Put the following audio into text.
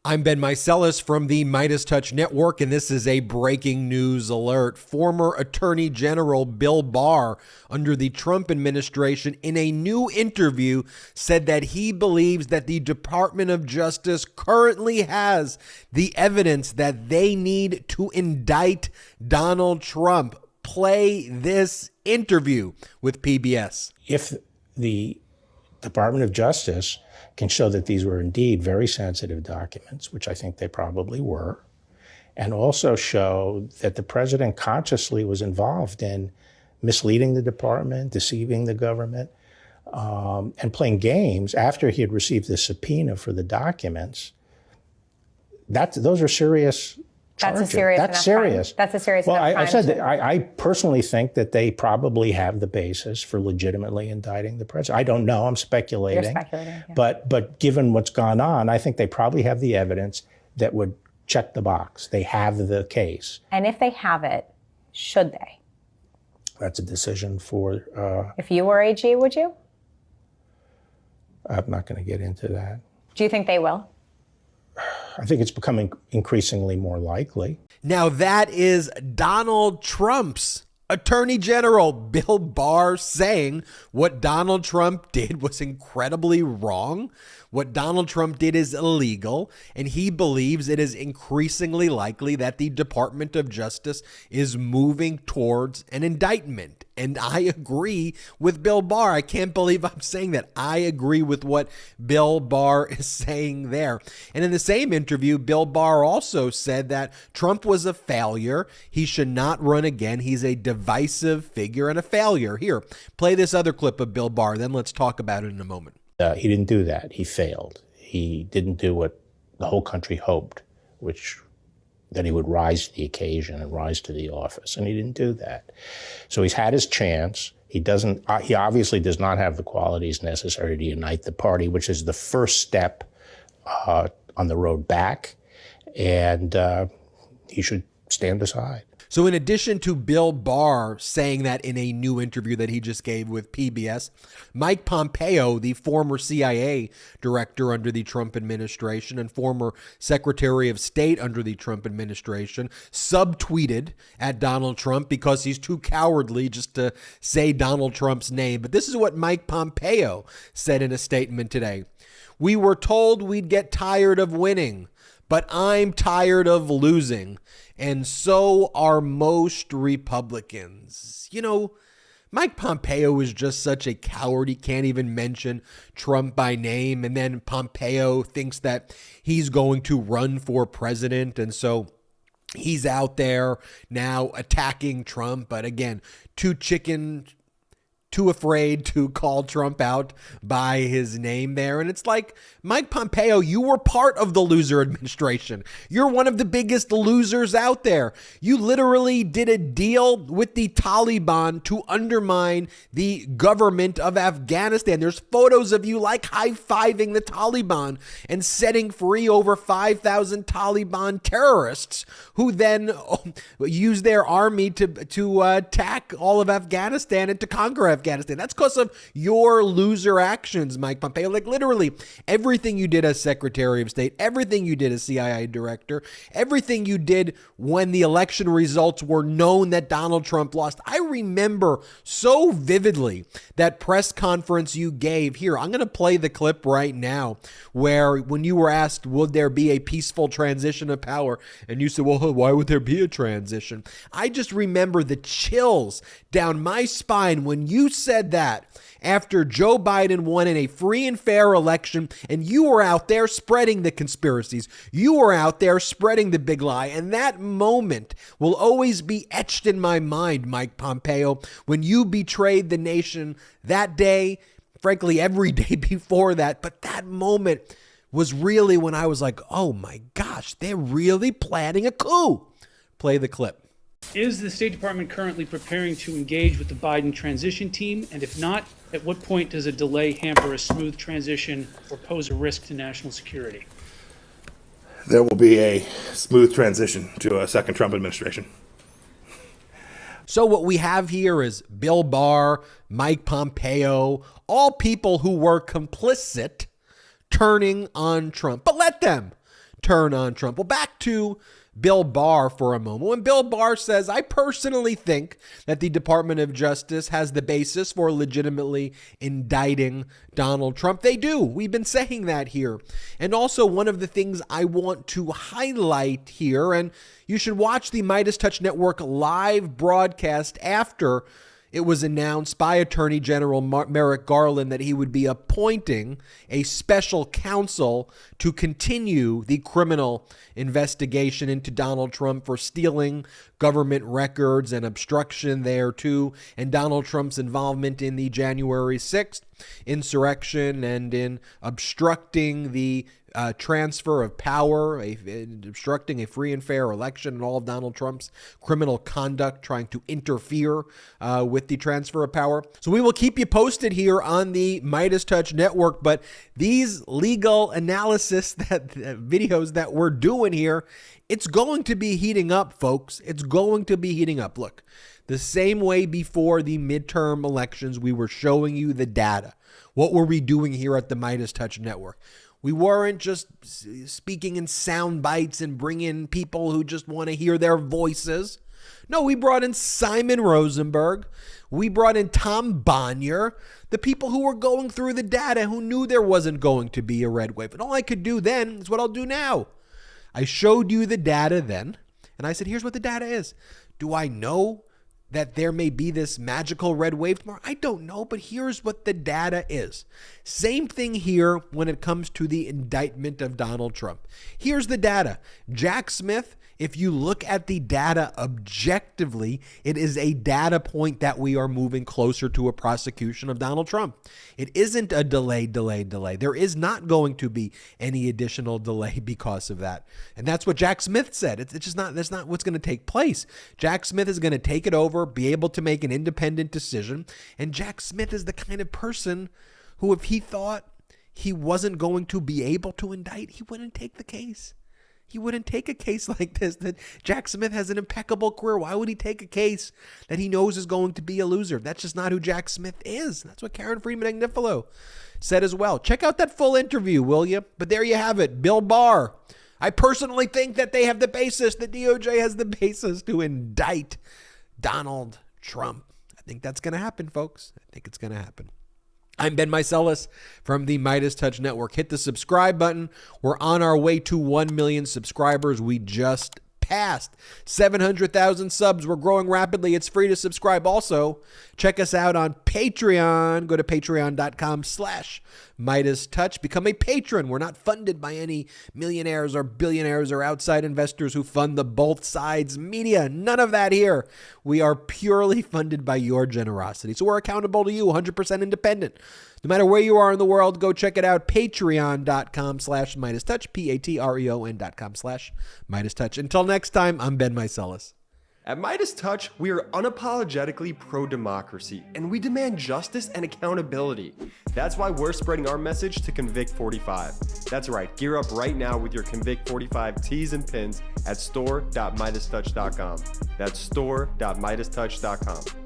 I'm Ben Meiselas from the MeidasTouch Network, and this is a breaking news alert. Former Attorney General Bill Barr, under the Trump administration, in a new interview, said that he believes that the Department of Justice currently has the evidence that they need to indict Donald Trump. Play this interview with PBS. If the Department of Justice can show that these were indeed very sensitive documents, which I think they probably were, and also show that the president consciously was involved in misleading the department, deceiving the government, and playing games after he had received the subpoena for the documents, those are serious charges. That's a serious That's serious. That's a serious well, enough crime. I said that I personally think that they probably have the basis for legitimately indicting the president. I don't know. I'm speculating. You're speculating. Yeah. But given what's gone on, I think they probably have the evidence that would check the box. They have the case. And if they have it, should they? That's a decision for... if you were AG, would you? I'm not going to get into that. Do you think they will? I think it's becoming increasingly more likely. Now that is Donald Trump's Attorney General Bill Barr saying what Donald Trump did was incredibly wrong. What Donald Trump did is illegal, and he believes it is increasingly likely that the Department of Justice is moving towards an indictment. And I agree with Bill Barr. I can't believe I'm saying that. I agree with what Bill Barr is saying there. And in the same interview, Bill Barr also said that Trump was a failure. He should not run again. He's a divisive figure and a failure. Here, play this other clip of Bill Barr, then let's talk about it in a moment. He didn't do that. He failed. He didn't do what the whole country hoped, which that he would rise to the occasion and rise to the office, and he didn't do that. So he's had his chance. He obviously does not have the qualities necessary to unite the party, which is the first step on the road back, and he should stand aside. So in addition to Bill Barr saying that in a new interview that he just gave with PBS, Mike Pompeo, the former CIA director under the Trump administration and former Secretary of State under the Trump administration, subtweeted at Donald Trump because he's too cowardly just to say Donald Trump's name. But this is what Mike Pompeo said in a statement today. "We were told we'd get tired of winning, but I'm tired of losing. And so are most Republicans." You know, Mike Pompeo is just such a coward. He can't even mention Trump by name. And then Pompeo thinks that he's going to run for president. And so he's out there now attacking Trump. But again, too afraid to call Trump out by his name there. And it's like, Mike Pompeo, you were part of the loser administration. You're one of the biggest losers out there. You literally did a deal with the Taliban to undermine the government of Afghanistan. There's photos of you like high-fiving the Taliban and setting free over 5,000 Taliban terrorists who then use their army to attack all of Afghanistan and to conquer Afghanistan. That's because of your loser actions, Mike Pompeo. Like literally everything you did as Secretary of State, everything you did as CIA director, everything you did when the election results were known that Donald Trump lost. I remember so vividly that press conference you gave. Here, I'm going to play the clip right now where when you were asked, would there be a peaceful transition of power? And you said, well, why would there be a transition? I just remember the chills down my spine when you said that after Joe Biden won in a free and fair election, and you were out there spreading the conspiracies. You were out there spreading the big lie. And that moment will always be etched in my mind, Mike Pompeo, when you betrayed the nation that day, frankly, every day before that. But that moment was really when I was like, oh my gosh, they're really planning a coup. Play the clip. Is the State Department currently preparing to engage with the Biden transition team? And if not, at what point does a delay hamper a smooth transition or pose a risk to national security? There will be a smooth transition to a second Trump administration. So what we have here is Bill Barr, Mike Pompeo, all people who were complicit turning on Trump. But let them turn on Trump. Well, back to Bill Barr for a moment. When Bill Barr says, I personally think that the Department of Justice has the basis for legitimately indicting Donald Trump. They do. We've been saying that here. And also, one of the things I want to highlight here, and you should watch the MeidasTouch Network live broadcast after it was announced by Attorney General Merrick Garland that he would be appointing a special counsel to continue the criminal investigation into Donald Trump for stealing government records and obstruction there too, and Donald Trump's involvement in the January 6th insurrection and in obstructing the transfer of power, obstructing a free and fair election, and all of Donald Trump's criminal conduct trying to interfere with the transfer of power. So we will keep you posted here on the MeidasTouch Network, but these legal analysis videos that we're doing here, it's going to be heating up, folks. It's going to be heating up. Look, the same way before the midterm elections, we were showing you the data. What were we doing here at the MeidasTouch Network? We weren't just speaking in sound bites and bringing people who just want to hear their voices. No, we brought in Simon Rosenberg. We brought in Tom Bonnier, the people who were going through the data, who knew there wasn't going to be a red wave. And all I could do then is what I'll do now. I showed you the data then, and I said, here's what the data is. Do I know that there may be this magical red wave tomorrow? I don't know, but here's what the data is. Same thing here when it comes to the indictment of Donald Trump. Here's the data. Jack Smith, if you look at the data objectively, it is a data point that we are moving closer to a prosecution of Donald Trump. It isn't a delay. There is not going to be any additional delay because of that. And that's what Jack Smith said. It's just not, that's not what's going to take place. Jack Smith is going to take it over, be able to make an independent decision. And Jack Smith is the kind of person who, if he thought he wasn't going to be able to indict, he wouldn't take the case. He wouldn't take a case like this. That Jack Smith has an impeccable career. Why would he take a case that he knows is going to be a loser? That's just not who Jack Smith is. That's what Karen Friedman-Agnifilo said as well. Check out that full interview, will you? But there you have it. Bill Barr. I personally think that they have the basis, the DOJ has the basis to indict Donald Trump. I think that's going to happen, folks. I think it's going to happen. I'm Ben Meiselas from the MeidasTouch Network. Hit the subscribe button. We're on our way to 1 million subscribers. We just passed 700,000 subs. We're growing rapidly. It's free to subscribe. Also, check us out on Patreon. Go to patreon.com/MeidasTouch. Become a patron. We're not funded by any millionaires or billionaires or outside investors who fund the both sides media. None of that here. We are purely funded by your generosity. So we're accountable to you, 100% independent. No matter where you are in the world, go check it out. Patreon.com/MeidasTouch. Patreon.com/MeidasTouch. Until next time, I'm Ben Meiselas. At MeidasTouch, we are unapologetically pro-democracy, and we demand justice and accountability. That's why we're spreading our message to Convict 45. That's right, gear up right now with your Convict 45 tees and pins at store.MeidasTouch.com. That's store.MeidasTouch.com.